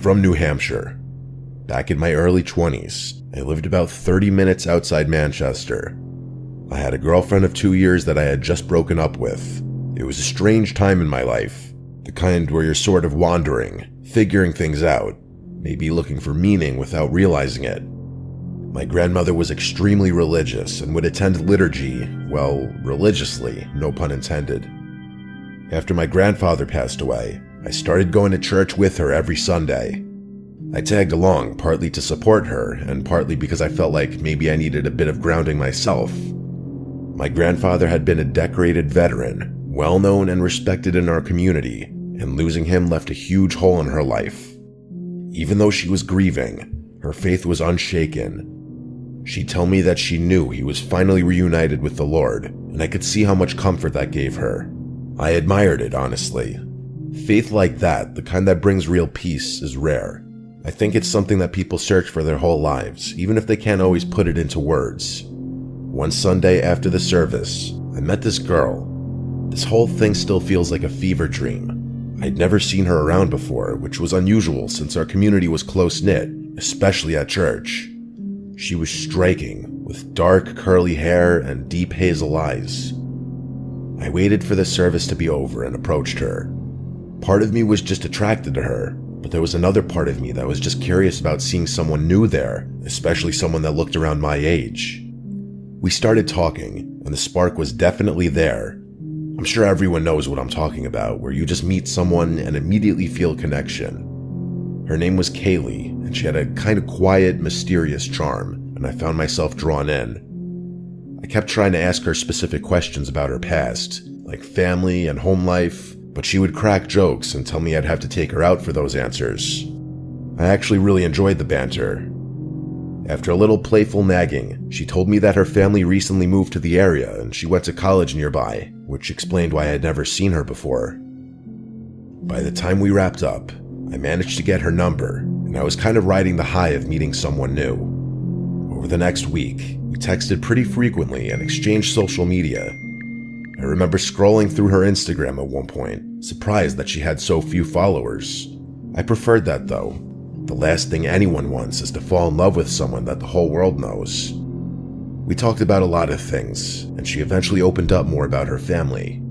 from New Hampshire. Back in my early 20s, I lived about 30 minutes outside Manchester. I had a girlfriend of 2 years that I had just broken up with. It was a strange time in my life, the kind where you're sort of wandering, figuring things out, maybe looking for meaning without realizing it. My grandmother was extremely religious and would attend liturgy, well, religiously, no pun intended. After my grandfather passed away, I started going to church with her every Sunday. I tagged along partly to support her and partly because I felt like maybe I needed a bit of grounding myself. My grandfather had been a decorated veteran, well known and respected in our community, and losing him left a huge hole in her life. Even though she was grieving, her faith was unshaken. She'd tell me that she knew he was finally reunited with the Lord, and I could see how much comfort that gave her. I admired it, honestly. Faith like that, the kind that brings real peace, is rare. I think it's something that people search for their whole lives, even if they can't always put it into words. One Sunday after the service, I met this girl. This whole thing still feels like a fever dream. I'd never seen her around before, which was unusual since our community was close-knit, especially at church. She was striking, with dark curly hair and deep hazel eyes. I waited for the service to be over and approached her. Part of me was just attracted to her, but there was another part of me that was just curious about seeing someone new there, especially someone that looked around my age. We started talking, and the spark was definitely there. I'm sure everyone knows what I'm talking about, where you just meet someone and immediately feel a connection. Her name was Kaylee, and she had a kind of quiet, mysterious charm, and I found myself drawn in. I kept trying to ask her specific questions about her past, like family and home life, but she would crack jokes and tell me I'd have to take her out for those answers. I actually really enjoyed the banter. After a little playful nagging, she told me that her family recently moved to the area and she went to college nearby, which explained why I had never seen her before. By the time we wrapped up, I managed to get her number, and I was kind of riding the high of meeting someone new. Over the next week, we texted pretty frequently and exchanged social media. I remember scrolling through her Instagram at one point, surprised that she had so few followers. I preferred that though. The last thing anyone wants is to fall in love with someone that the whole world knows. We talked about a lot of things, and she eventually opened up more about her family.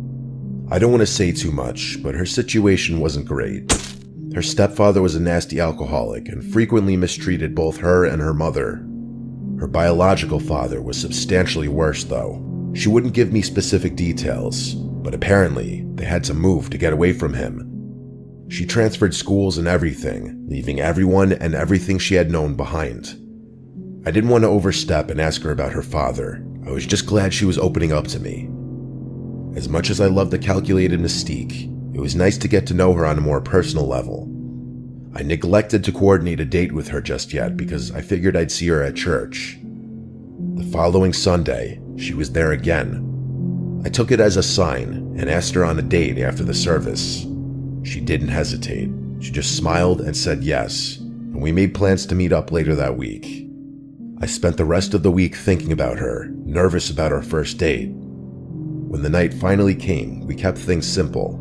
I don't want to say too much, but her situation wasn't great. Her stepfather was a nasty alcoholic and frequently mistreated both her and her mother. Her biological father was substantially worse though. She wouldn't give me specific details, but apparently they had to move to get away from him. She transferred schools and everything, leaving everyone and everything she had known behind. I didn't want to overstep and ask her about her father. I was just glad she was opening up to me. As much as I loved the calculated mystique, it was nice to get to know her on a more personal level. I neglected to coordinate a date with her just yet because I figured I'd see her at church. The following Sunday, she was there again. I took it as a sign and asked her on a date after the service. She didn't hesitate. She just smiled and said yes, and we made plans to meet up later that week. I spent the rest of the week thinking about her, nervous about our first date. When the night finally came, we kept things simple.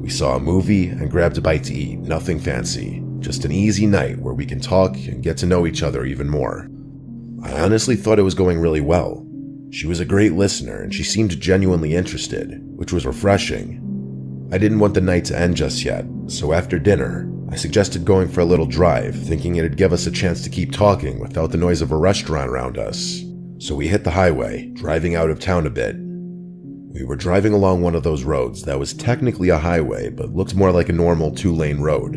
We saw a movie and grabbed a bite to eat, nothing fancy, just an easy night where we can talk and get to know each other even more. I honestly thought it was going really well. She was a great listener and she seemed genuinely interested, which was refreshing. I didn't want the night to end just yet, so after dinner, I suggested going for a little drive, thinking it'd give us a chance to keep talking without the noise of a restaurant around us. So we hit the highway, driving out of town a bit. We were driving along one of those roads that was technically a highway, but looked more like a normal 2-lane road.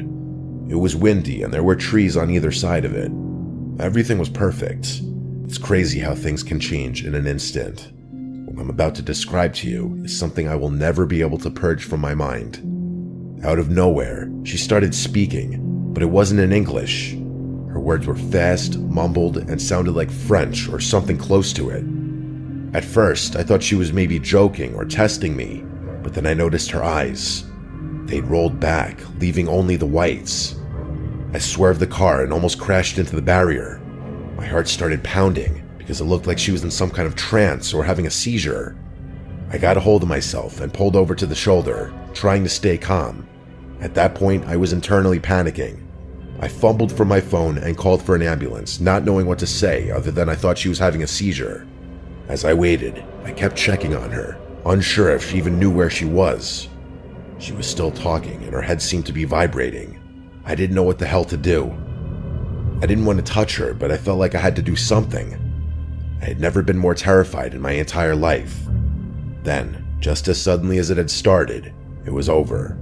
It was windy and there were trees on either side of it. Everything was perfect. It's crazy how things can change in an instant. What I'm about to describe to you is something I will never be able to purge from my mind. Out of nowhere, she started speaking, but it wasn't in English. Her words were fast, mumbled, and sounded like French or something close to it. At first, I thought she was maybe joking or testing me, but then I noticed her eyes. They'd rolled back, leaving only the whites. I swerved the car and almost crashed into the barrier. My heart started pounding because it looked like she was in some kind of trance or having a seizure. I got a hold of myself and pulled over to the shoulder, trying to stay calm. At that point, I was internally panicking. I fumbled for my phone and called for an ambulance, not knowing what to say other than I thought she was having a seizure. As I waited, I kept checking on her, unsure if she even knew where she was. She was still talking and her head seemed to be vibrating. I didn't know what the hell to do. I didn't want to touch her, but I felt like I had to do something. I had never been more terrified in my entire life. Then, just as suddenly as it had started, it was over.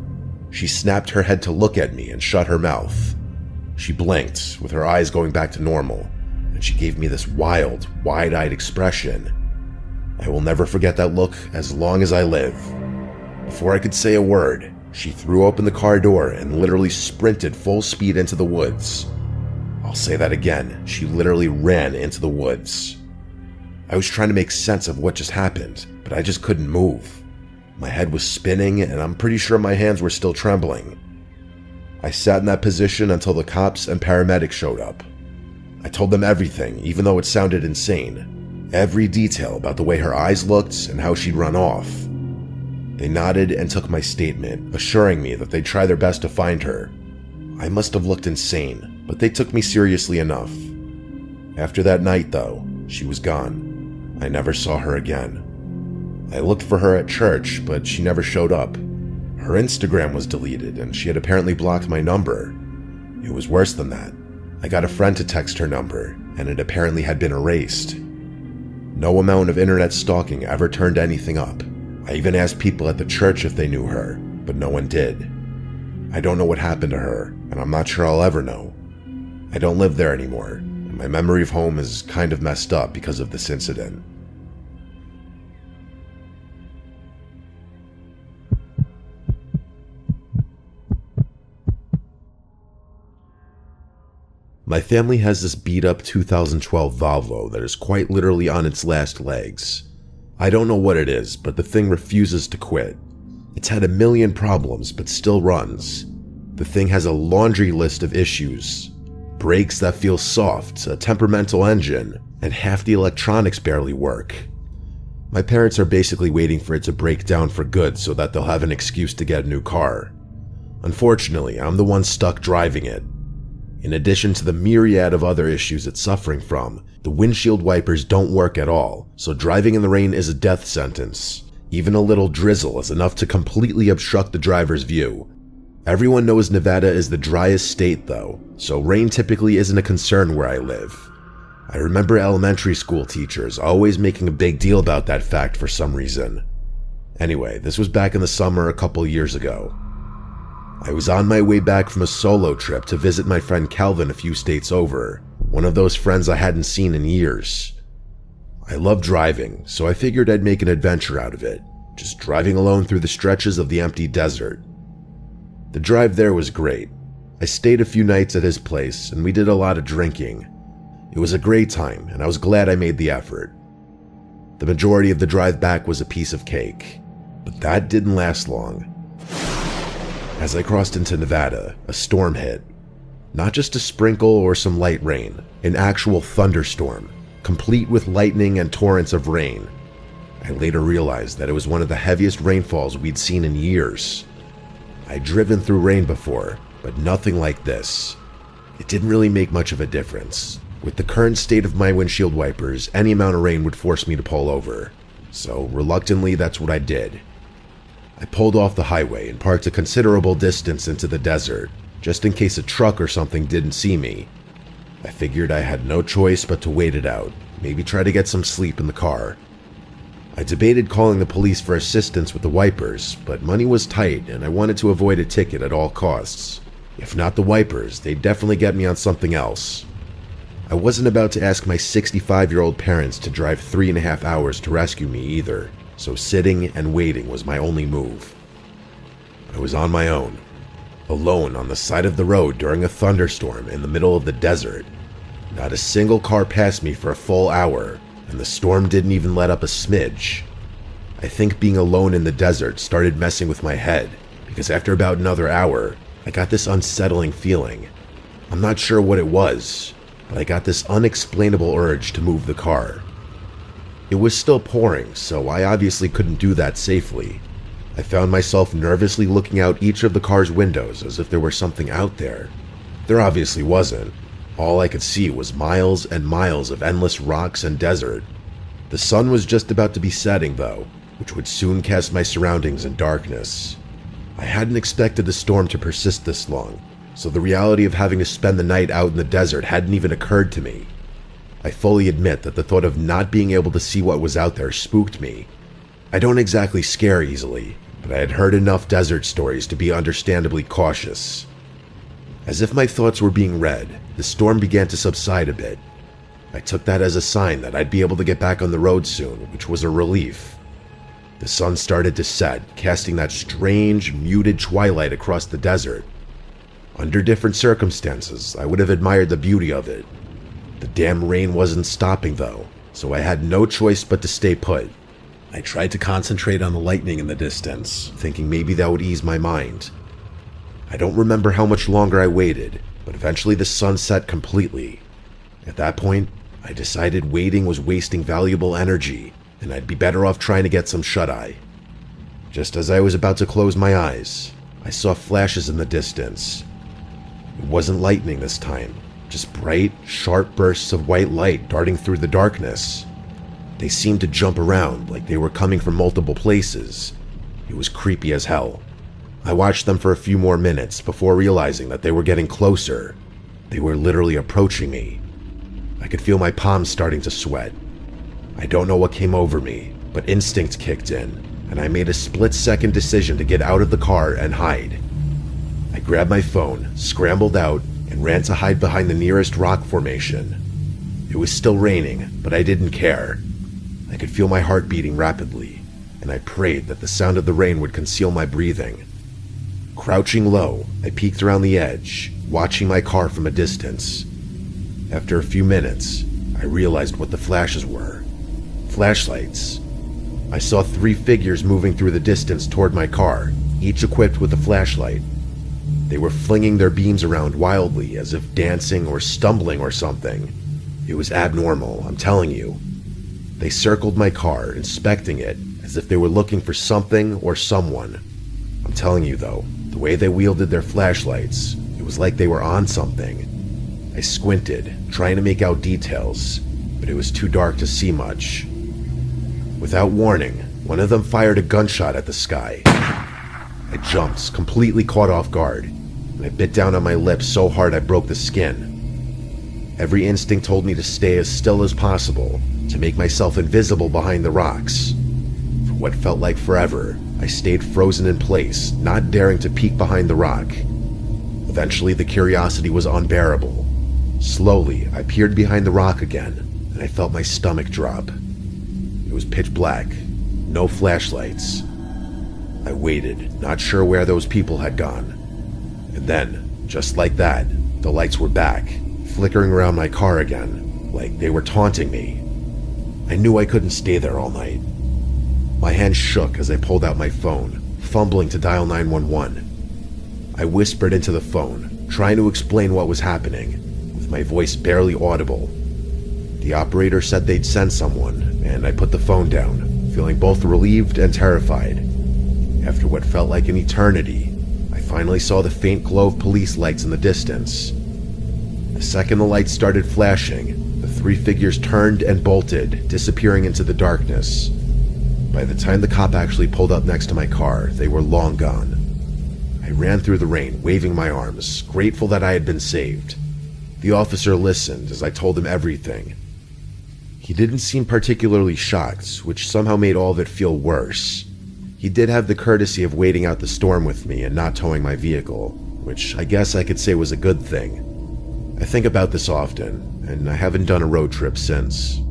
She snapped her head to look at me and shut her mouth. She blinked, with her eyes going back to normal, and she gave me this wild, wide-eyed expression. I will never forget that look as long as I live. Before I could say a word, she threw open the car door and literally sprinted full speed into the woods. I'll say that again, she literally ran into the woods. I was trying to make sense of what just happened, but I just couldn't move. My head was spinning and I'm pretty sure my hands were still trembling. I sat in that position until the cops and paramedics showed up. I told them everything, even though it sounded insane. Every detail about the way her eyes looked and how she'd run off. They nodded and took my statement, assuring me that they'd try their best to find her. I must have looked insane, but they took me seriously enough. After that night, though, she was gone. I never saw her again. I looked for her at church, but she never showed up. Her Instagram was deleted, and she had apparently blocked my number. It was worse than that. I got a friend to text her number, and it apparently had been erased. No amount of internet stalking ever turned anything up. I even asked people at the church if they knew her, but no one did. I don't know what happened to her, and I'm not sure I'll ever know. I don't live there anymore, and my memory of home is kind of messed up because of this incident. My family has this beat-up 2012 Volvo that is quite literally on its last legs. I don't know what it is, but the thing refuses to quit. It's had a million problems, but still runs. The thing has a laundry list of issues. Brakes that feel soft, a temperamental engine, and half the electronics barely work. My parents are basically waiting for it to break down for good so that they'll have an excuse to get a new car. Unfortunately, I'm the one stuck driving it. In addition to the myriad of other issues it's suffering from, the windshield wipers don't work at all, so driving in the rain is a death sentence. Even a little drizzle is enough to completely obstruct the driver's view. Everyone knows Nevada is the driest state though, so rain typically isn't a concern where I live. I remember elementary school teachers always making a big deal about that fact for some reason. Anyway, this was back in the summer a couple years ago. I was on my way back from a solo trip to visit my friend Calvin a few states over, one of those friends I hadn't seen in years. I love driving, so I figured I'd make an adventure out of it, just driving alone through the stretches of the empty desert. The drive there was great. I stayed a few nights at his place, and we did a lot of drinking. It was a great time, and I was glad I made the effort. The majority of the drive back was a piece of cake, but that didn't last long. As I crossed into Nevada, a storm hit. Not just a sprinkle or some light rain, an actual thunderstorm, complete with lightning and torrents of rain. I later realized that it was one of the heaviest rainfalls we'd seen in years. I'd driven through rain before, but nothing like this. It didn't really make much of a difference. With the current state of my windshield wipers, any amount of rain would force me to pull over. So reluctantly, that's what I did. I pulled off the highway and parked a considerable distance into the desert, just in case a truck or something didn't see me. I figured I had no choice but to wait it out, maybe try to get some sleep in the car. I debated calling the police for assistance with the wipers, but money was tight and I wanted to avoid a ticket at all costs. If not the wipers, they'd definitely get me on something else. I wasn't about to ask my 65-year-old parents to drive 3.5 hours to rescue me either. So sitting and waiting was my only move. I was on my own, alone on the side of the road during a thunderstorm in the middle of the desert. Not a single car passed me for a full hour, and the storm didn't even let up a smidge. I think being alone in the desert started messing with my head, because after about another hour, I got this unsettling feeling. I'm not sure what it was, but I got this unexplainable urge to move the car. It was still pouring, so I obviously couldn't do that safely. I found myself nervously looking out each of the car's windows as if there were something out there. There obviously wasn't. All I could see was miles and miles of endless rocks and desert. The sun was just about to be setting, though, which would soon cast my surroundings in darkness. I hadn't expected the storm to persist this long, so the reality of having to spend the night out in the desert hadn't even occurred to me. I fully admit that the thought of not being able to see what was out there spooked me. I don't exactly scare easily, but I had heard enough desert stories to be understandably cautious. As if my thoughts were being read, the storm began to subside a bit. I took that as a sign that I'd be able to get back on the road soon, which was a relief. The sun started to set, casting that strange, muted twilight across the desert. Under different circumstances, I would have admired the beauty of it. The damn rain wasn't stopping though, so I had no choice but to stay put. I tried to concentrate on the lightning in the distance, thinking maybe that would ease my mind. I don't remember how much longer I waited, but eventually the sun set completely. At that point, I decided waiting was wasting valuable energy, and I'd be better off trying to get some shut-eye. Just as I was about to close my eyes, I saw flashes in the distance. It wasn't lightning this time, just bright, sharp bursts of white light darting through the darkness. They seemed to jump around like they were coming from multiple places. It was creepy as hell. I watched them for a few more minutes before realizing that they were getting closer. They were literally approaching me. I could feel my palms starting to sweat. I don't know what came over me, but instinct kicked in, and I made a split-second decision to get out of the car and hide. I grabbed my phone, scrambled out, and ran to hide behind the nearest rock formation. It was still raining, but I didn't care. I could feel my heart beating rapidly, and I prayed that the sound of the rain would conceal my breathing. Crouching low, I peeked around the edge, watching my car from a distance. After a few minutes, I realized what the flashes were. Flashlights. I saw 3 figures moving through the distance toward my car, each equipped with a flashlight. They were flinging their beams around wildly, as if dancing or stumbling or something. It was abnormal, I'm telling you. They circled my car, inspecting it, as if they were looking for something or someone. I'm telling you though, the way they wielded their flashlights, it was like they were on something. I squinted, trying to make out details, but it was too dark to see much. Without warning, one of them fired a gunshot at the sky. I jumped, completely caught off guard, and I bit down on my lips so hard I broke the skin. Every instinct told me to stay as still as possible, to make myself invisible behind the rocks. For what felt like forever, I stayed frozen in place, not daring to peek behind the rock. Eventually, the curiosity was unbearable. Slowly, I peered behind the rock again, and I felt my stomach drop. It was pitch black, no flashlights. I waited, not sure where those people had gone. And then, just like that, the lights were back, flickering around my car again, like they were taunting me. I knew I couldn't stay there all night. My hand shook as I pulled out my phone, fumbling to dial 911. I whispered into the phone, trying to explain what was happening, with my voice barely audible. The operator said they'd send someone, and I put the phone down, feeling both relieved and terrified. After what felt like an eternity, I finally saw the faint glow of police lights in the distance. The second the lights started flashing, the 3 figures turned and bolted, disappearing into the darkness. By the time the cop actually pulled up next to my car, they were long gone. I ran through the rain, waving my arms, grateful that I had been saved. The officer listened as I told him everything. He didn't seem particularly shocked, which somehow made all of it feel worse. He did have the courtesy of waiting out the storm with me and not towing my vehicle, which I guess I could say was a good thing. I think about this often, and I haven't done a road trip since.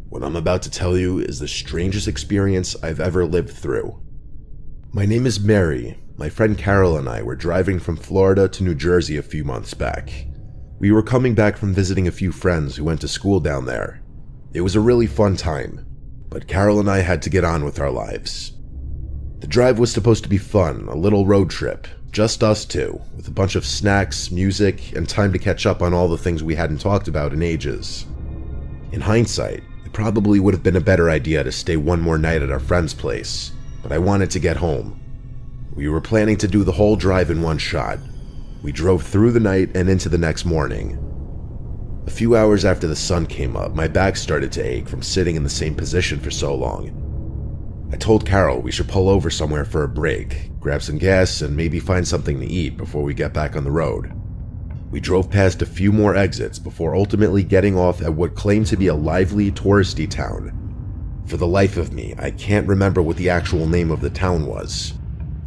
What I'm about to tell you is the strangest experience I've ever lived through. My name is Mary. My friend Carol and I were driving from Florida to New Jersey a few months back. We were coming back from visiting a few friends who went to school down there. It was a really fun time, but Carol and I had to get on with our lives. The drive was supposed to be fun, a little road trip, just us two, with a bunch of snacks, music, and time to catch up on all the things we hadn't talked about in ages. In hindsight, It probably would have been a better idea to stay one more night at our friend's place, but I wanted to get home. We were planning to do the whole drive in one shot. We drove through the night and into the next morning. A few hours after the sun came up, my back started to ache from sitting in the same position for so long. I told Carol we should pull over somewhere for a break, grab some gas, and maybe find something to eat before we get back on the road. We drove past a few more exits before ultimately getting off at what claimed to be a lively, touristy town. For the life of me, I can't remember what the actual name of the town was.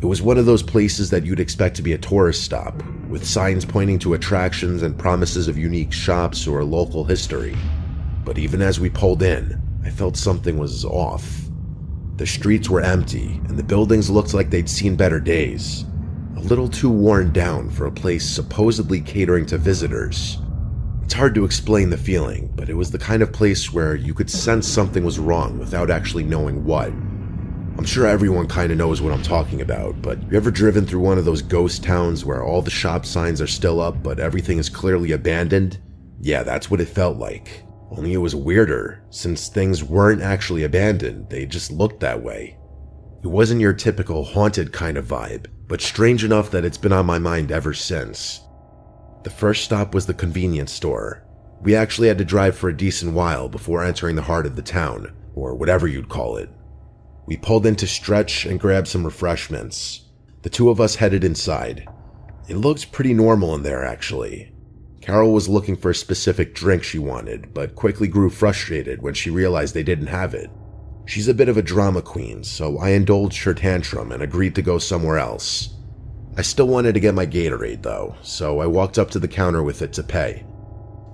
It was one of those places that you'd expect to be a tourist stop, with signs pointing to attractions and promises of unique shops or local history. But even as we pulled in, I felt something was off. The streets were empty, and the buildings looked like they'd seen better days. A little too worn down for a place supposedly catering to visitors. It's hard to explain the feeling, but it was the kind of place where you could sense something was wrong without actually knowing what. I'm sure everyone kind of knows what I'm talking about, but you ever driven through one of those ghost towns where all the shop signs are still up but everything is clearly abandoned? Yeah, that's what it felt like. Only it was weirder, since things weren't actually abandoned, they just looked that way. It wasn't your typical haunted kind of vibe, but strange enough that it's been on my mind ever since. The first stop was the convenience store. We actually had to drive for a decent while before entering the heart of the town, or whatever you'd call it. We pulled in to stretch and grab some refreshments. The two of us headed inside. It looked pretty normal in there, actually. Carol was looking for a specific drink she wanted, but quickly grew frustrated when she realized they didn't have it. She's a bit of a drama queen, so I indulged her tantrum and agreed to go somewhere else. I still wanted to get my Gatorade though, so I walked up to the counter with it to pay.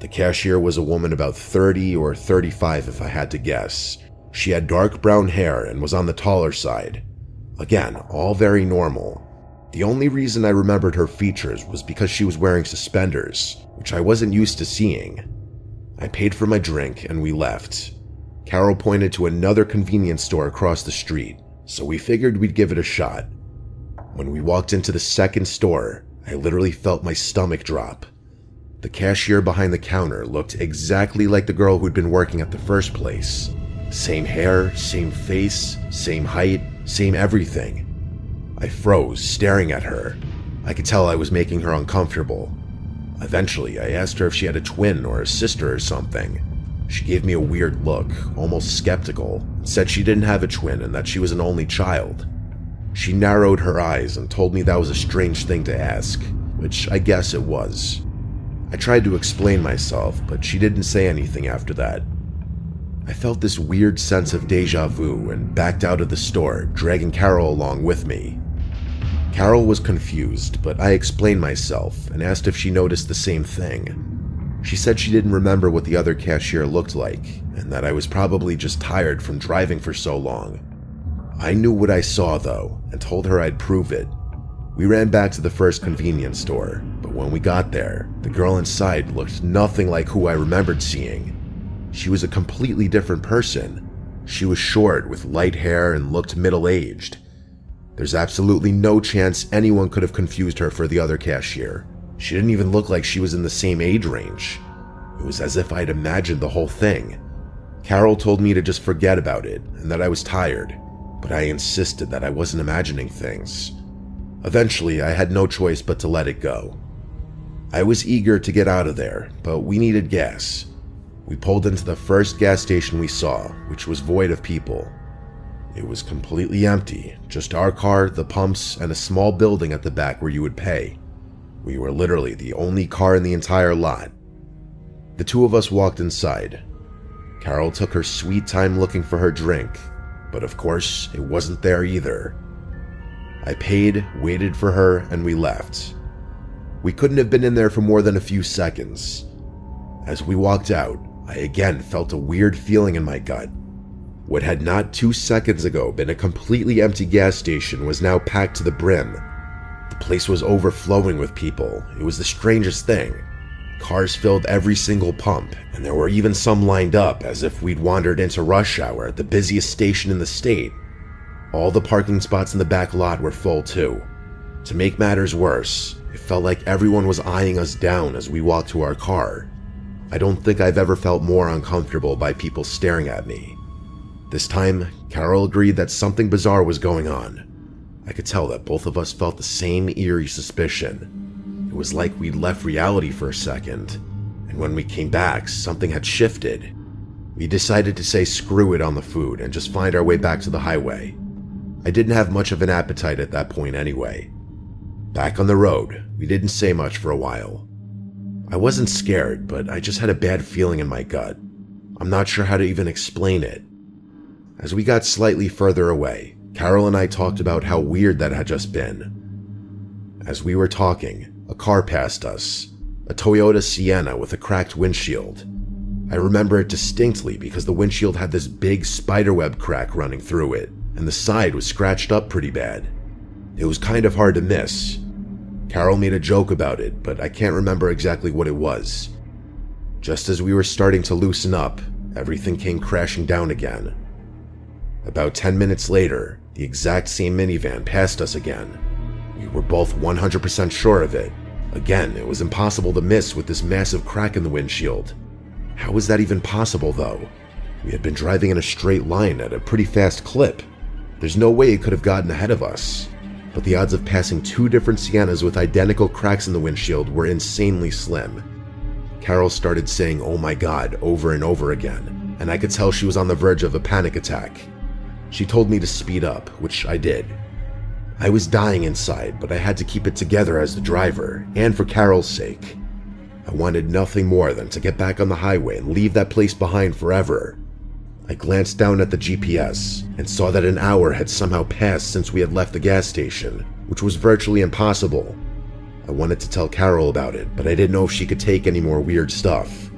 The cashier was a woman about 30 or 35 if I had to guess. She had dark brown hair and was on the taller side. Again, all very normal. The only reason I remembered her features was because she was wearing suspenders, which I wasn't used to seeing. I paid for my drink and we left. Carol pointed to another convenience store across the street, so we figured we'd give it a shot. When we walked into the second store, I literally felt my stomach drop. The cashier behind the counter looked exactly like the girl who'd been working at the first place. Same hair, same face, same height, same everything. I froze, staring at her. I could tell I was making her uncomfortable. Eventually, I asked her if she had a twin or a sister or something. She gave me a weird look, almost skeptical, and said she didn't have a twin and that she was an only child. She narrowed her eyes and told me that was a strange thing to ask, which I guess it was. I tried to explain myself, but she didn't say anything after that. I felt this weird sense of deja vu and backed out of the store, dragging Carol along with me. Carol was confused, but I explained myself and asked if she noticed the same thing. She said she didn't remember what the other cashier looked like, and that I was probably just tired from driving for so long. I knew what I saw though, and told her I'd prove it. We ran back to the first convenience store, but when we got there, the girl inside looked nothing like who I remembered seeing. She was a completely different person. She was short with light hair and looked middle-aged. There's absolutely no chance anyone could have confused her for the other cashier. She didn't even look like she was in the same age range. It was as if I'd imagined the whole thing. Carol told me to just forget about it and that I was tired, but I insisted that I wasn't imagining things. Eventually, I had no choice but to let it go. I was eager to get out of there, but we needed gas. We pulled into the first gas station we saw, which was void of people. It was completely empty, just our car, the pumps, and a small building at the back where you would pay. We were literally the only car in the entire lot. The two of us walked inside. Carol took her sweet time looking for her drink, but of course, it wasn't there either. I paid, waited for her, and we left. We couldn't have been in there for more than a few seconds. As we walked out, I again felt a weird feeling in my gut. What had not 2 seconds ago been a completely empty gas station was now packed to the brim. The place was overflowing with people. It was the strangest thing. Cars filled every single pump, and there were even some lined up as if we'd wandered into rush hour at the busiest station in the state. All the parking spots in the back lot were full too. To make matters worse, it felt like everyone was eyeing us down as we walked to our car. I don't think I've ever felt more uncomfortable by people staring at me. This time, Carol agreed that something bizarre was going on. I could tell that both of us felt the same eerie suspicion. It was like we'd left reality for a second, and when we came back, something had shifted. We decided to say screw it on the food and just find our way back to the highway. I didn't have much of an appetite at that point anyway. Back on the road, we didn't say much for a while. I wasn't scared, but I just had a bad feeling in my gut. I'm not sure how to even explain it. As we got slightly further away, Carol and I talked about how weird that had just been. As we were talking, a car passed us, a Toyota Sienna with a cracked windshield. I remember it distinctly because the windshield had this big spiderweb crack running through it, and the side was scratched up pretty bad. It was kind of hard to miss. Carol made a joke about it, but I can't remember exactly what it was. Just as we were starting to loosen up, everything came crashing down again. About 10 minutes later, the exact same minivan passed us again. We were both 100% sure of it. Again, it was impossible to miss with this massive crack in the windshield. How was that even possible, though? We had been driving in a straight line at a pretty fast clip. There's no way it could have gotten ahead of us. But the odds of passing two different Siennas with identical cracks in the windshield were insanely slim. Carol started saying, "Oh my God," over and over again, and I could tell she was on the verge of a panic attack. She told me to speed up, which I did. I was dying inside, but I had to keep it together as the driver, and for Carol's sake. I wanted nothing more than to get back on the highway and leave that place behind forever. I glanced down at the GPS and saw that an hour had somehow passed since we had left the gas station, which was virtually impossible. I wanted to tell Carol about it, but I didn't know if she could take any more weird stuff.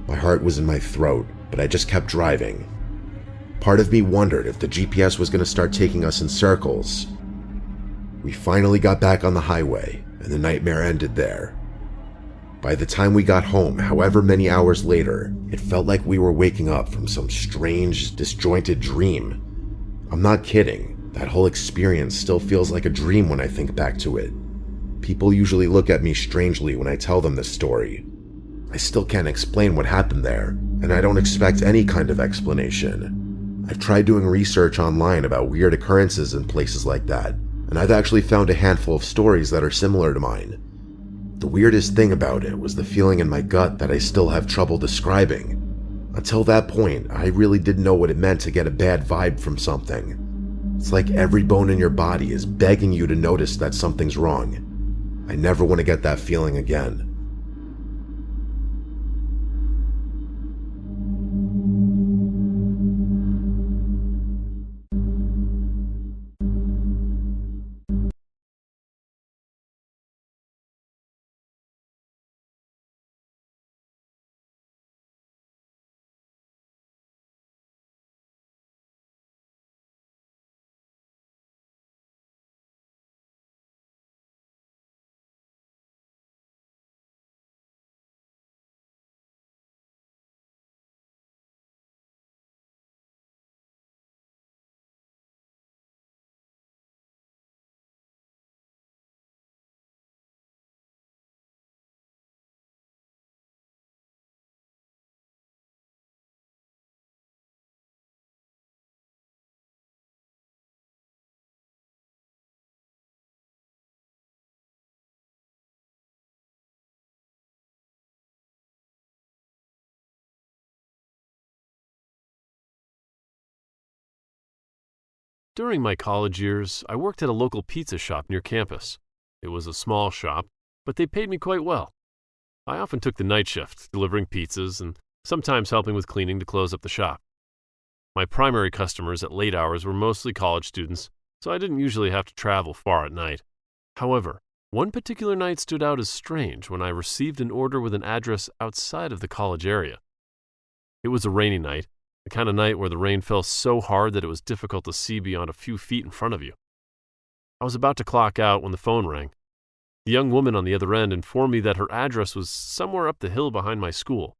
My heart was in my throat, but I just kept driving. Part of me wondered if the GPS was going to start taking us in circles. We finally got back on the highway, and the nightmare ended there. By the time we got home, however many hours later, it felt like we were waking up from some strange, disjointed dream. I'm not kidding. That whole experience still feels like a dream when I think back to it. People usually look at me strangely when I tell them this story. I still can't explain what happened there, and I don't expect any kind of explanation. I've tried doing research online about weird occurrences in places like that, and I've actually found a handful of stories that are similar to mine. The weirdest thing about it was the feeling in my gut that I still have trouble describing. Until that point, I really didn't know what it meant to get a bad vibe from something. It's like every bone in your body is begging you to notice that something's wrong. I never want to get that feeling again. During my college years, I worked at a local pizza shop near campus. It was a small shop, but they paid me quite well. I often took the night shift, delivering pizzas and sometimes helping with cleaning to close up the shop. My primary customers at late hours were mostly college students, so I didn't usually have to travel far at night. However, one particular night stood out as strange when I received an order with an address outside of the college area. It was a rainy night, the kind of night where the rain fell so hard that it was difficult to see beyond a few feet in front of you. I was about to clock out when the phone rang. The young woman on the other end informed me that her address was somewhere up the hill behind my school.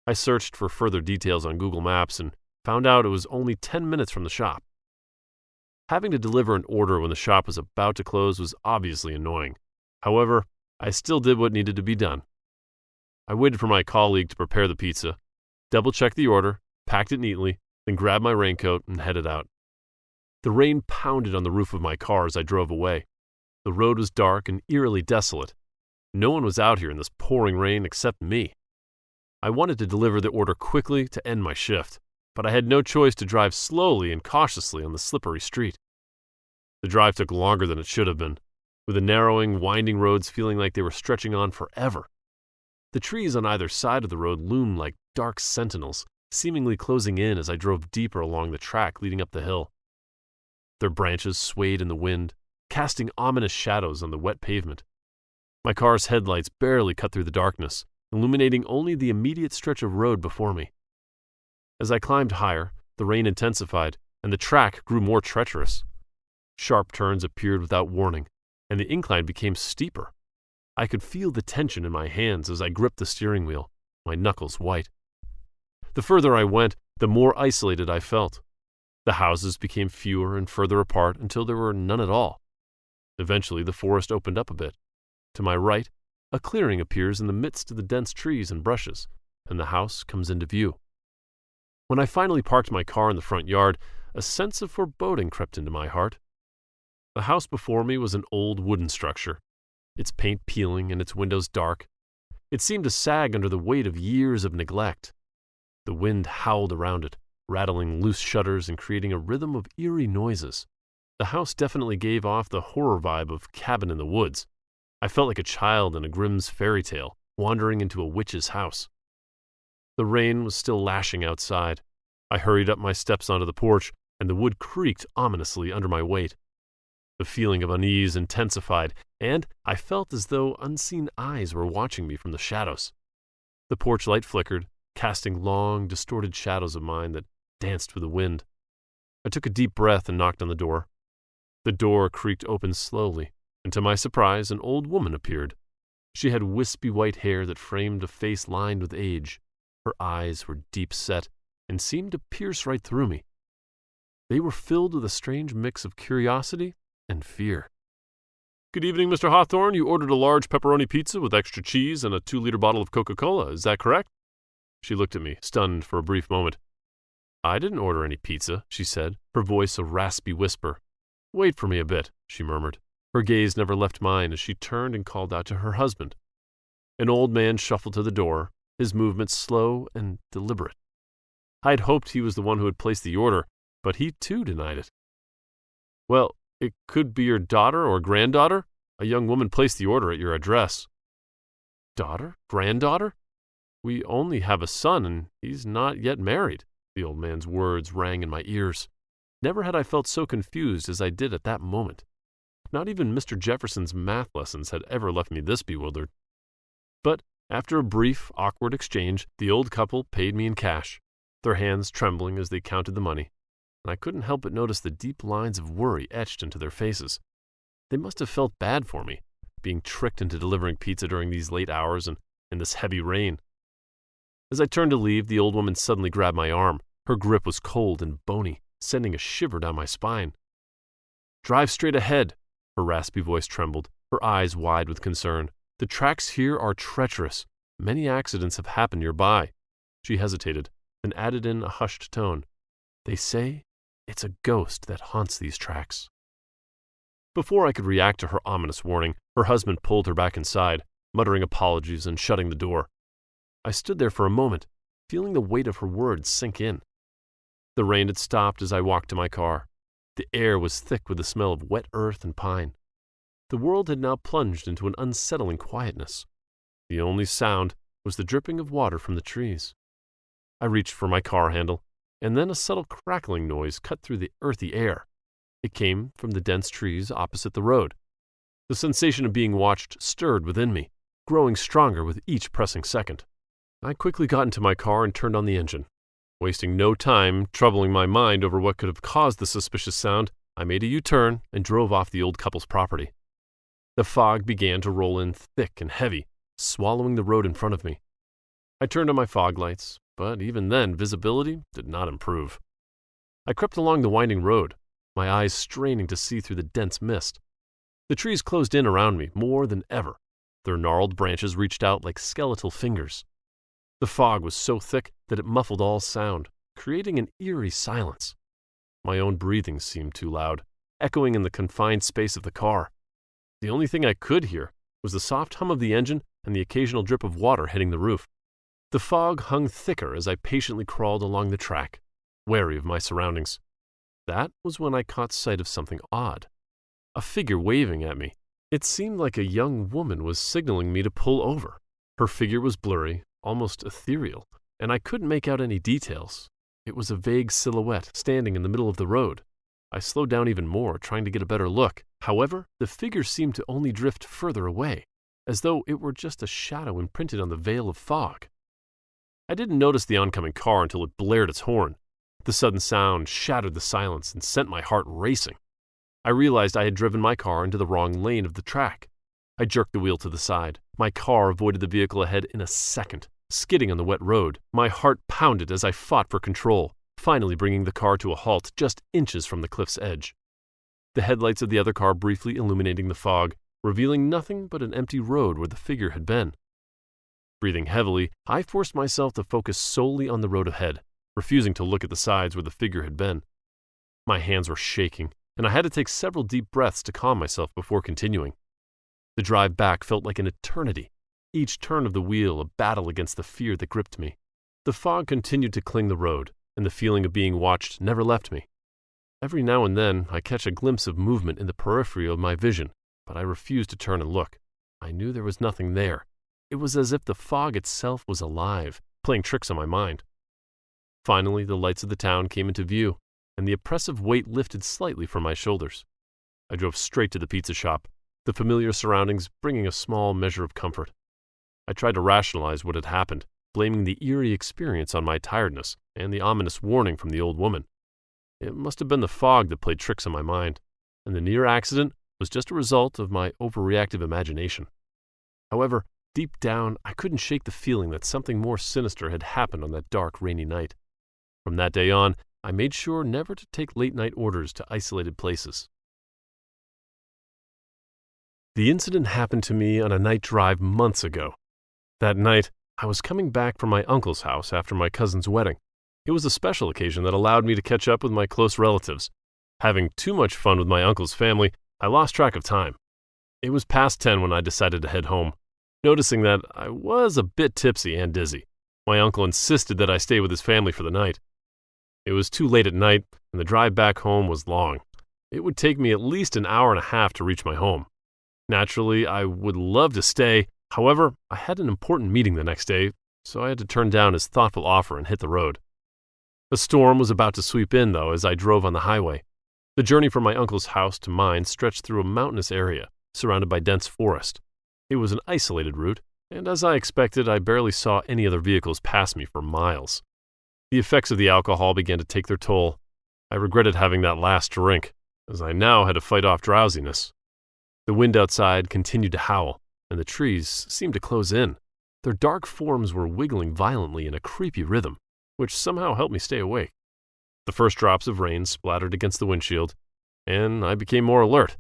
I searched for further details on Google Maps and found out it was only 10 minutes from the shop. Having to deliver an order when the shop was about to close was obviously annoying. However, I still did what needed to be done. I waited for my colleague to prepare the pizza, double-checked the order, packed it neatly, then grabbed my raincoat and headed out. The rain pounded on the roof of my car as I drove away. The road was dark and eerily desolate. No one was out here in this pouring rain except me. I wanted to deliver the order quickly to end my shift, but I had no choice to drive slowly and cautiously on the slippery street. The drive took longer than it should have been, with the narrowing, winding roads feeling like they were stretching on forever. The trees on either side of the road loomed like dark sentinels, seemingly closing in as I drove deeper along the track leading up the hill. Their branches swayed in the wind, casting ominous shadows on the wet pavement. My car's headlights barely cut through the darkness, illuminating only the immediate stretch of road before me. As I climbed higher, the rain intensified, and the track grew more treacherous. Sharp turns appeared without warning, and the incline became steeper. I could feel the tension in my hands as I gripped the steering wheel, my knuckles white. The further I went, the more isolated I felt. The houses became fewer and further apart until there were none at all. Eventually, the forest opened up a bit. To my right, a clearing appears in the midst of the dense trees and brushes, and the house comes into view. When I finally parked my car in the front yard, a sense of foreboding crept into my heart. The house before me was an old wooden structure, its paint peeling and its windows dark. It seemed to sag under the weight of years of neglect. The wind howled around it, rattling loose shutters and creating a rhythm of eerie noises. The house definitely gave off the horror vibe of Cabin in the Woods. I felt like a child in a Grimm's fairy tale, wandering into a witch's house. The rain was still lashing outside. I hurried up my steps onto the porch, and the wood creaked ominously under my weight. The feeling of unease intensified, and I felt as though unseen eyes were watching me from the shadows. The porch light flickered, casting long, distorted shadows of mine that danced with the wind. I took a deep breath and knocked on the door. The door creaked open slowly, and to my surprise, an old woman appeared. She had wispy white hair that framed a face lined with age. Her eyes were deep set and seemed to pierce right through me. They were filled with a strange mix of curiosity and fear. "Good evening, Mr. Hawthorne. You ordered a large pepperoni pizza with extra cheese and a 2-liter bottle of Coca-Cola. Is that correct?" She looked at me, stunned for a brief moment. "I didn't order any pizza," she said, her voice a raspy whisper. "Wait for me a bit," she murmured. Her gaze never left mine as she turned and called out to her husband. An old man shuffled to the door, his movements slow and deliberate. I had hoped he was the one who had placed the order, but he too denied it. "Well, it could be your daughter or granddaughter. A young woman placed the order at your address." "Daughter? Granddaughter? We only have a son, and he's not yet married." The old man's words rang in my ears. Never had I felt so confused as I did at that moment. Not even Mr. Jefferson's math lessons had ever left me this bewildered. But after a brief, awkward exchange, the old couple paid me in cash, their hands trembling as they counted the money, and I couldn't help but notice the deep lines of worry etched into their faces. They must have felt bad for me, being tricked into delivering pizza during these late hours and in this heavy rain. As I turned to leave, the old woman suddenly grabbed my arm. Her grip was cold and bony, sending a shiver down my spine. "Drive straight ahead." Her raspy voice trembled, her eyes wide with concern. "The tracks here are treacherous. Many accidents have happened nearby." She hesitated, then added in a hushed tone, "They say it's a ghost that haunts these tracks." Before I could react to her ominous warning, her husband pulled her back inside, muttering apologies and shutting the door. I stood there for a moment, feeling the weight of her words sink in. The rain had stopped as I walked to my car. The air was thick with the smell of wet earth and pine. The world had now plunged into an unsettling quietness. The only sound was the dripping of water from the trees. I reached for my car handle, and then a subtle crackling noise cut through the earthy air. It came from the dense trees opposite the road. The sensation of being watched stirred within me, growing stronger with each pressing second. I quickly got into my car and turned on the engine. Wasting no time troubling my mind over what could have caused the suspicious sound, I made a U-turn and drove off the old couple's property. The fog began to roll in thick and heavy, swallowing the road in front of me. I turned on my fog lights, but even then visibility did not improve. I crept along the winding road, my eyes straining to see through the dense mist. The trees closed in around me more than ever. Their gnarled branches reached out like skeletal fingers. The fog was so thick that it muffled all sound, creating an eerie silence. My own breathing seemed too loud, echoing in the confined space of the car. The only thing I could hear was the soft hum of the engine and the occasional drip of water hitting the roof. The fog hung thicker as I patiently crawled along the track, wary of my surroundings. That was when I caught sight of something odd. A figure waving at me. It seemed like a young woman was signaling me to pull over. Her figure was blurry, almost ethereal, and I couldn't make out any details. It was a vague silhouette standing in the middle of the road. I slowed down even more, trying to get a better look. However, the figure seemed to only drift further away, as though it were just a shadow imprinted on the veil of fog. I didn't notice the oncoming car until it blared its horn. The sudden sound shattered the silence and sent my heart racing. I realized I had driven my car into the wrong lane of the track. I jerked the wheel to the side. My car avoided the vehicle ahead in a second, skidding on the wet road. My heart pounded as I fought for control, finally bringing the car to a halt just inches from the cliff's edge. The headlights of the other car briefly illuminating the fog, revealing nothing but an empty road where the figure had been. Breathing heavily, I forced myself to focus solely on the road ahead, refusing to look at the sides where the figure had been. My hands were shaking, and I had to take several deep breaths to calm myself before continuing. The drive back felt like an eternity, each turn of the wheel a battle against the fear that gripped me. The fog continued to cling the road, and the feeling of being watched never left me. Every now and then I catch a glimpse of movement in the periphery of my vision, but I refused to turn and look. I knew there was nothing there. It was as if the fog itself was alive, playing tricks on my mind. Finally, the lights of the town came into view, and the oppressive weight lifted slightly from my shoulders. I drove straight to the pizza shop, the familiar surroundings bringing a small measure of comfort. I tried to rationalize what had happened, blaming the eerie experience on my tiredness and the ominous warning from the old woman. It must have been the fog that played tricks on my mind, and the near accident was just a result of my overreactive imagination. However, deep down, I couldn't shake the feeling that something more sinister had happened on that dark, rainy night. From that day on, I made sure never to take late-night orders to isolated places. The incident happened to me on a night drive months ago. That night, I was coming back from my uncle's house after my cousin's wedding. It was a special occasion that allowed me to catch up with my close relatives. Having too much fun with my uncle's family, I lost track of time. It was past 10 when I decided to head home. Noticing that I was a bit tipsy and dizzy, my uncle insisted that I stay with his family for the night. It was too late at night, and the drive back home was long. It would take me at least an hour and a half to reach my home. Naturally, I would love to stay. However, I had an important meeting the next day, so I had to turn down his thoughtful offer and hit the road. A storm was about to sweep in, though, as I drove on the highway. The journey from my uncle's house to mine stretched through a mountainous area, surrounded by dense forest. It was an isolated route, and as I expected, I barely saw any other vehicles pass me for miles. The effects of the alcohol began to take their toll. I regretted having that last drink, as I now had to fight off drowsiness. The wind outside continued to howl, and the trees seemed to close in. Their dark forms were wiggling violently in a creepy rhythm, which somehow helped me stay awake. The first drops of rain splattered against the windshield, and I became more alert.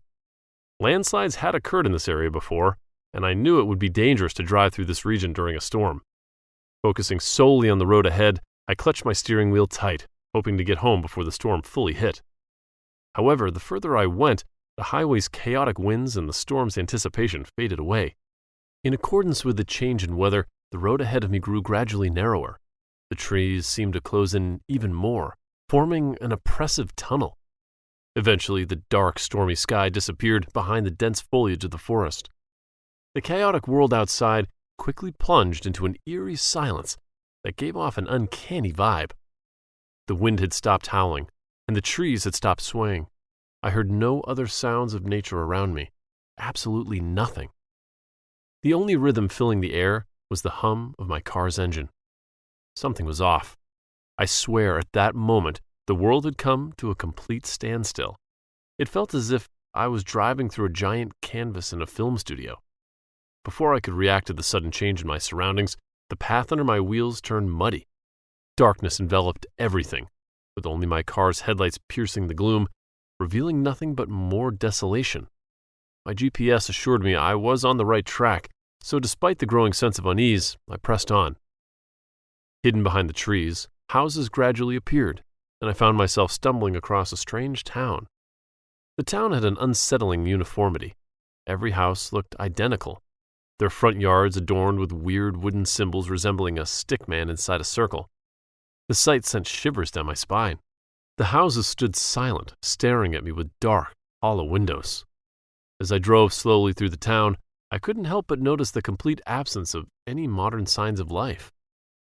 Landslides had occurred in this area before, and I knew it would be dangerous to drive through this region during a storm. Focusing solely on the road ahead, I clutched my steering wheel tight, hoping to get home before the storm fully hit. However, the further I went, the highway's chaotic winds and the storm's anticipation faded away. In accordance with the change in weather, the road ahead of me grew gradually narrower. The trees seemed to close in even more, forming an oppressive tunnel. Eventually, the dark, stormy sky disappeared behind the dense foliage of the forest. The chaotic world outside quickly plunged into an eerie silence that gave off an uncanny vibe. The wind had stopped howling, and the trees had stopped swaying. I heard no other sounds of nature around me. Absolutely nothing. The only rhythm filling the air was the hum of my car's engine. Something was off. I swear at that moment, the world had come to a complete standstill. It felt as if I was driving through a giant canvas in a film studio. Before I could react to the sudden change in my surroundings, the path under my wheels turned muddy. Darkness enveloped everything, with only my car's headlights piercing the gloom, revealing nothing but more desolation. My GPS assured me I was on the right track, So despite the growing sense of unease, I pressed on. Hidden behind the trees, houses gradually appeared, and I found myself stumbling across a strange town. The town had an unsettling uniformity. Every house looked identical, their front yards adorned with weird wooden symbols resembling a stick man inside a circle. The sight sent shivers down my spine. The houses stood silent, staring at me with dark, hollow windows. As I drove slowly through the town, I couldn't help but notice the complete absence of any modern signs of life.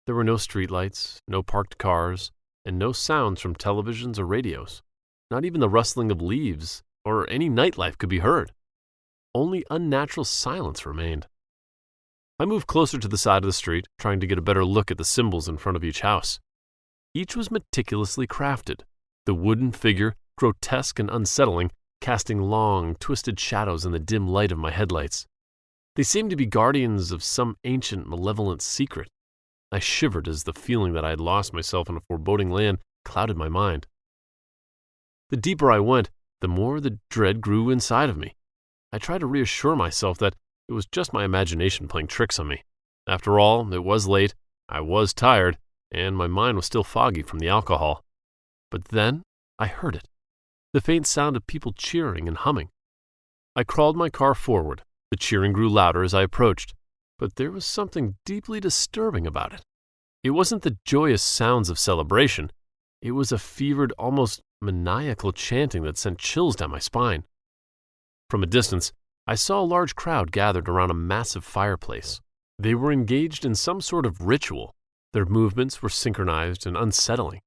There were no streetlights, no parked cars, and no sounds from televisions or radios. Not even the rustling of leaves or any nightlife could be heard. Only unnatural silence remained. I moved closer to the side of the street, trying to get a better look at the symbols in front of each house. Each was meticulously crafted, the wooden figure, grotesque and unsettling, casting long, twisted shadows in the dim light of my headlights. They seemed to be guardians of some ancient, malevolent secret. I shivered as the feeling that I had lost myself in a foreboding land clouded my mind. The deeper I went, the more the dread grew inside of me. I tried to reassure myself that it was just my imagination playing tricks on me. After all, it was late, I was tired, and my mind was still foggy from the alcohol. But then I heard it, the faint sound of people cheering and humming. I crawled my car forward. The cheering grew louder as I approached, but there was something deeply disturbing about it. It wasn't the joyous sounds of celebration. It was a fevered, almost maniacal chanting that sent chills down my spine. From a distance, I saw a large crowd gathered around a massive fireplace. They were engaged in some sort of ritual. Their movements were synchronized and unsettling.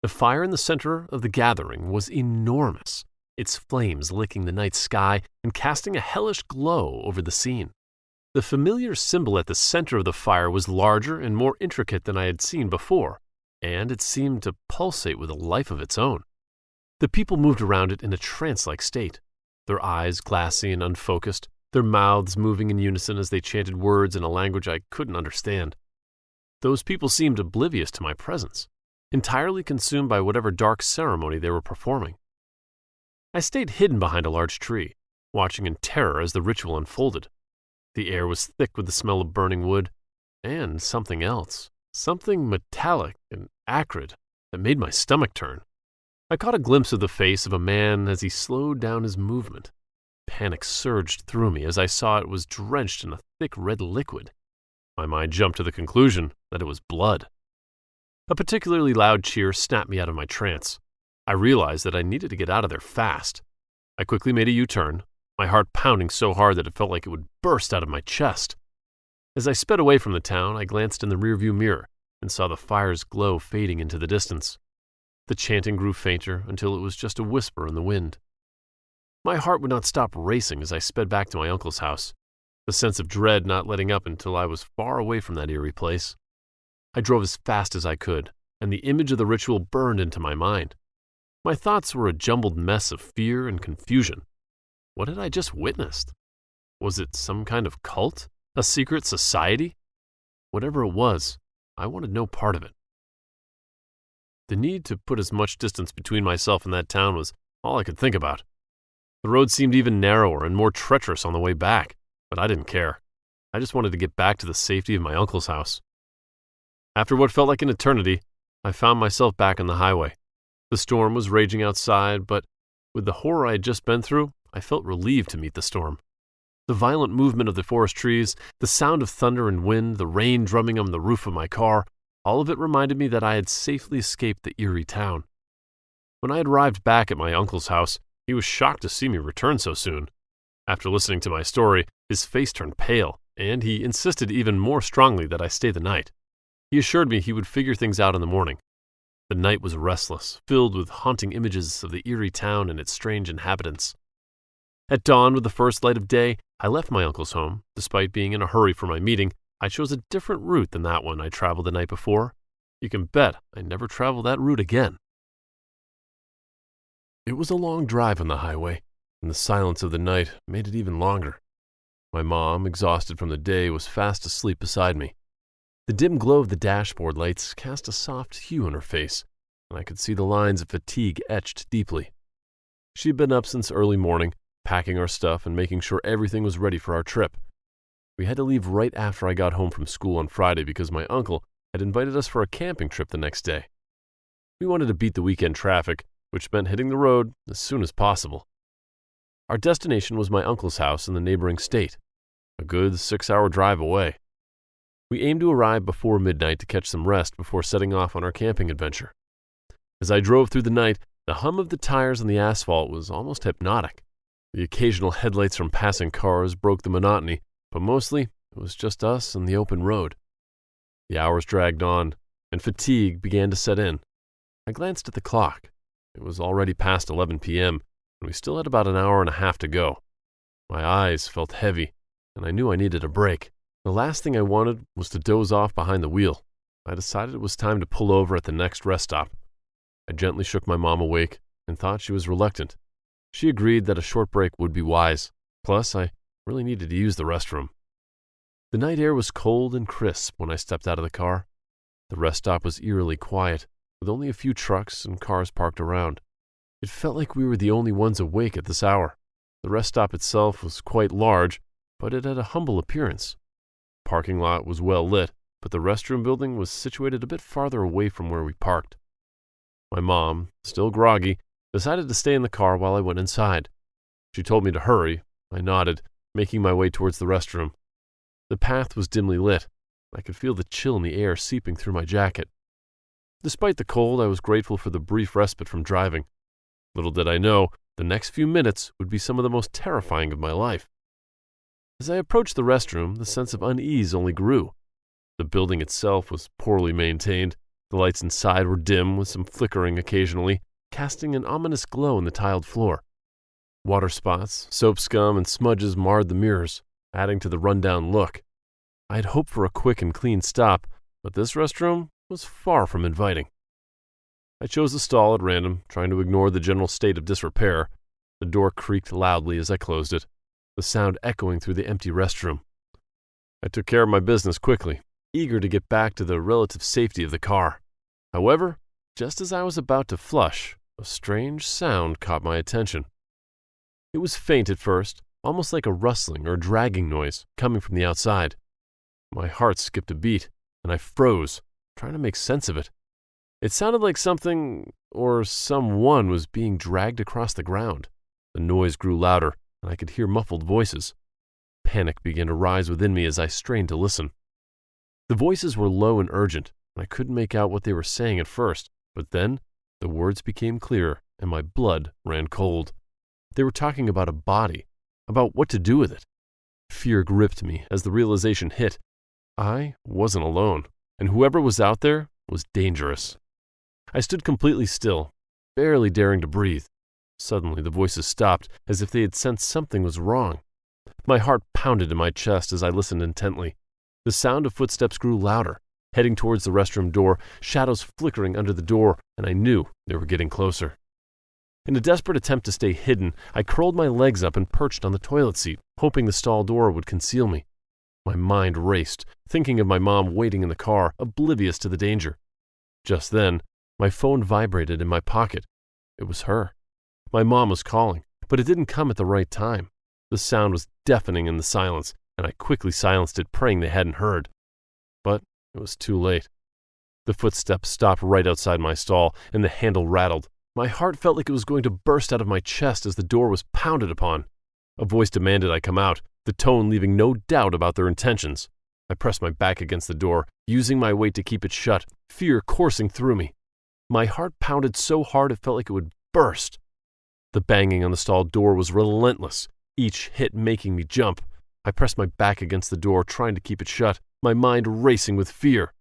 The fire in the center of the gathering was enormous, its flames licking the night sky and casting a hellish glow over the scene. The familiar symbol at the center of the fire was larger and more intricate than I had seen before, and it seemed to pulsate with a life of its own. The people moved around it in a trance-like state, their eyes glassy and unfocused, their mouths moving in unison as they chanted words in a language I couldn't understand. Those people seemed oblivious to my presence, entirely consumed by whatever dark ceremony they were performing. I stayed hidden behind a large tree, watching in terror as the ritual unfolded. The air was thick with the smell of burning wood, and something else, something metallic and acrid that made my stomach turn. I caught a glimpse of the face of a man as he slowed down his movement. Panic surged through me as I saw it was drenched in a thick red liquid. My mind jumped to the conclusion that it was blood. A particularly loud cheer snapped me out of my trance. I realized that I needed to get out of there fast. I quickly made a U-turn, my heart pounding so hard that it felt like it would burst out of my chest. As I sped away from the town, I glanced in the rearview mirror and saw the fire's glow fading into the distance. The chanting grew fainter until it was just a whisper in the wind. My heart would not stop racing as I sped back to my uncle's house, the sense of dread not letting up until I was far away from that eerie place. I drove as fast as I could, and the image of the ritual burned into my mind. My thoughts were a jumbled mess of fear and confusion. What had I just witnessed? Was it some kind of cult? A secret society? Whatever it was, I wanted no part of it. The need to put as much distance between myself and that town was all I could think about. The road seemed even narrower and more treacherous on the way back, but I didn't care. I just wanted to get back to the safety of my uncle's house. After what felt like an eternity, I found myself back on the highway. The storm was raging outside, but with the horror I had just been through, I felt relieved to meet the storm. The violent movement of the forest trees, the sound of thunder and wind, the rain drumming on the roof of my car, all of it reminded me that I had safely escaped the eerie town. When I had arrived back at my uncle's house, he was shocked to see me return so soon. After listening to my story, his face turned pale, and he insisted even more strongly that I stay the night. He assured me he would figure things out in the morning. The night was restless, filled with haunting images of the eerie town and its strange inhabitants. At dawn, with the first light of day, I left my uncle's home. Despite being in a hurry for my meeting, I chose a different route than that one I traveled the night before. You can bet I never travel that route again. It was a long drive on the highway, and the silence of the night made it even longer. My mom, exhausted from the day, was fast asleep beside me. The dim glow of the dashboard lights cast a soft hue on her face, and I could see the lines of fatigue etched deeply. She had been up since early morning, packing our stuff and making sure everything was ready for our trip. We had to leave right after I got home from school on Friday because my uncle had invited us for a camping trip the next day. We wanted to beat the weekend traffic, which meant hitting the road as soon as possible. Our destination was my uncle's house in the neighboring state, a good 6-hour drive away. We aimed to arrive before midnight to catch some rest before setting off on our camping adventure. As I drove through the night, the hum of the tires on the asphalt was almost hypnotic. The occasional headlights from passing cars broke the monotony, but mostly it was just us and the open road. The hours dragged on, and fatigue began to set in. I glanced at the clock. It was already past 11 p.m., and we still had about an hour and a half to go. My eyes felt heavy, and I knew I needed a break. The last thing I wanted was to doze off behind the wheel. I decided it was time to pull over at the next rest stop. I gently shook my mom awake and thought she was reluctant. She agreed that a short break would be wise. Plus, I really needed to use the restroom. The night air was cold and crisp when I stepped out of the car. The rest stop was eerily quiet, with only a few trucks and cars parked around. It felt like we were the only ones awake at this hour. The rest stop itself was quite large, but it had a humble appearance. The parking lot was well lit, but the restroom building was situated a bit farther away from where we parked. My mom, still groggy, decided to stay in the car while I went inside. She told me to hurry. I nodded, making my way towards the restroom. The path was dimly lit. I could feel the chill in the air seeping through my jacket. Despite the cold, I was grateful for the brief respite from driving. Little did I know, the next few minutes would be some of the most terrifying of my life. As I approached the restroom, the sense of unease only grew. The building itself was poorly maintained. The lights inside were dim, with some flickering occasionally, casting an ominous glow in the tiled floor. Water spots, soap scum, and smudges marred the mirrors, adding to the rundown look. I had hoped for a quick and clean stop, but this restroom was far from inviting. I chose a stall at random, trying to ignore the general state of disrepair. The door creaked loudly as I closed it, the sound echoing through the empty restroom. I took care of my business quickly, eager to get back to the relative safety of the car. However, just as I was about to flush, a strange sound caught my attention. It was faint at first, almost like a rustling or dragging noise coming from the outside. My heart skipped a beat, and I froze, trying to make sense of it. It sounded like something or someone was being dragged across the ground. The noise grew louder, and I could hear muffled voices. Panic began to rise within me as I strained to listen. The voices were low and urgent, and I couldn't make out what they were saying at first, but then the words became clearer, and my blood ran cold. They were talking about a body, about what to do with it. Fear gripped me as the realization hit. I wasn't alone, and whoever was out there was dangerous. I stood completely still, barely daring to breathe. Suddenly the voices stopped, as if they had sensed something was wrong. My heart pounded in my chest as I listened intently. The sound of footsteps grew louder, heading towards the restroom door, shadows flickering under the door, and I knew they were getting closer. In a desperate attempt to stay hidden, I curled my legs up and perched on the toilet seat, hoping the stall door would conceal me. My mind raced, thinking of my mom waiting in the car, oblivious to the danger. Just then, my phone vibrated in my pocket. It was her. My mom was calling, but it didn't come at the right time. The sound was deafening in the silence, and I quickly silenced it, praying they hadn't heard. But it was too late. The footsteps stopped right outside my stall, and the handle rattled. My heart felt like it was going to burst out of my chest as the door was pounded upon. A voice demanded I come out, the tone leaving no doubt about their intentions. I pressed my back against the door, using my weight to keep it shut, fear coursing through me. My heart pounded so hard it felt like it would burst. The banging on the stall door was relentless, each hit making me jump. I pressed my back against the door, trying to keep it shut, my mind racing with fear.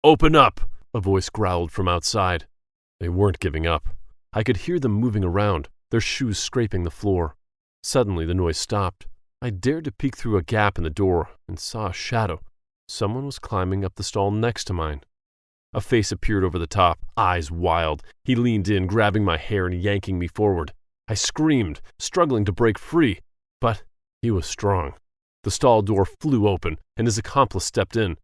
"Open up!" a voice growled from outside. They weren't giving up. I could hear them moving around, their shoes scraping the floor. Suddenly the noise stopped. I dared to peek through a gap in the door and saw a shadow. Someone was climbing up the stall next to mine. A face appeared over the top, eyes wild. He leaned in, grabbing my hair and yanking me forward. I screamed, struggling to break free, but he was strong. The stall door flew open, and his accomplice stepped in.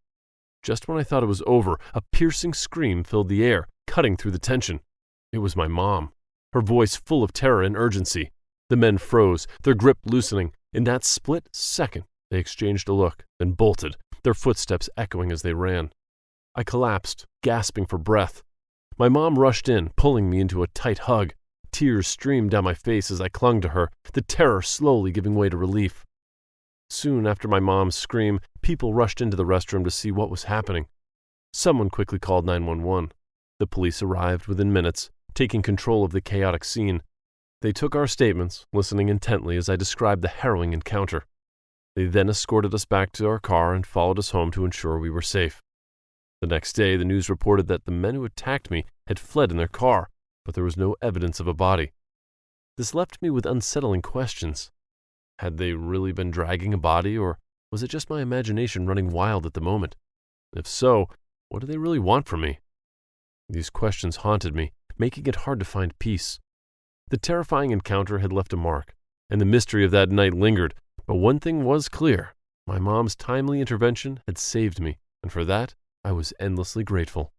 Just when I thought it was over, a piercing scream filled the air, cutting through the tension. It was my mom, her voice full of terror and urgency. The men froze, their grip loosening. In that split second, They exchanged a look, then bolted, their footsteps echoing as they ran. I collapsed, gasping for breath. My mom rushed in, pulling me into a tight hug. Tears streamed down my face as I clung to her, the terror slowly giving way to relief. Soon after my mom's scream, people rushed into the restroom to see what was happening. Someone quickly called 911. The police arrived within minutes, taking control of the chaotic scene. They took our statements, listening intently as I described the harrowing encounter. They then escorted us back to our car and followed us home to ensure we were safe. The next day, the news reported that the men who attacked me had fled in their car, but there was no evidence of a body. This left me with unsettling questions. Had they really been dragging a body, or was it just my imagination running wild at the moment? If so, what do they really want from me? These questions haunted me, making it hard to find peace. The terrifying encounter had left a mark, and the mystery of that night lingered, but one thing was clear. My mom's timely intervention had saved me, and for that, I was endlessly grateful.